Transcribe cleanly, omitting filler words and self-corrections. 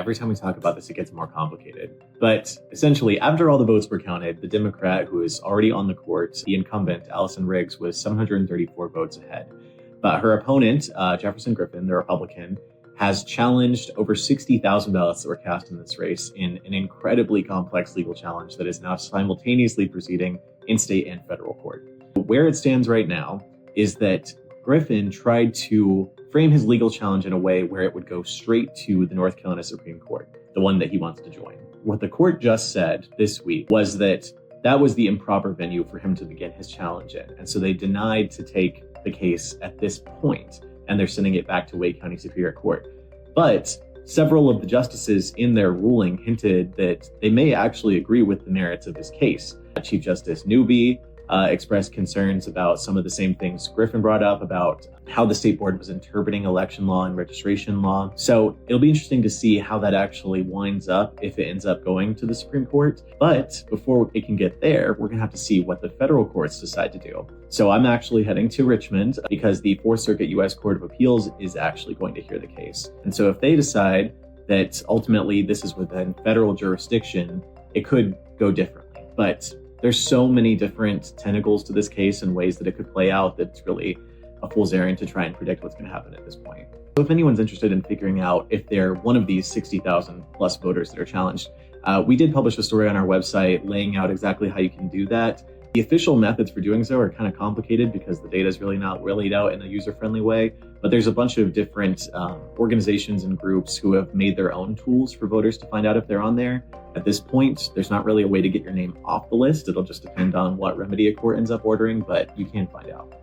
Every time we talk about this, it gets more complicated. But essentially, after all the votes were counted, the Democrat who is already on the court, the incumbent, Allison Riggs, was 734 votes ahead. But her opponent, Jefferson Griffin, the Republican, has challenged over 60,000 ballots that were cast in this race in an incredibly complex legal challenge that is now simultaneously proceeding in state and federal court. Where it stands right now is that Griffin tried to frame his legal challenge in a way where it would go straight to the North Carolina Supreme Court, the one that he wants to join. What the court just said this week was that that was the improper venue for him to begin his challenge in. And so they denied to take the case at this point, and they're sending it back to Wake County Superior Court. But several of the justices in their ruling hinted that they may actually agree with the merits of his case. Chief Justice Newby expressed concerns about some of the same things Griffin brought up about how the state board was interpreting election law and registration law. So it'll be interesting to see how that actually winds up if it ends up going to the Supreme Court. But before it can get there, we're gonna have to see what the federal courts decide to do. So I'm actually heading to Richmond because the Fourth Circuit U.S. Court of Appeals is actually going to hear the case. And so if they decide that ultimately this is within federal jurisdiction, it could go differently. But there's so many different tentacles to this case and ways that it could play out that it's really a fool's errand to try and predict what's going to happen at this point. So if anyone's interested in figuring out if they're one of these 60,000 plus voters that are challenged, we did publish a story on our website laying out exactly how you can do that. The official methods for doing so are kind of complicated because the data is really not laid out in a user-friendly way, but there's a bunch of different organizations and groups who have made their own tools for voters to find out if they're on there. At this point, there's not really a way to get your name off the list. It'll just depend on what remedy a court ends up ordering, but you can find out.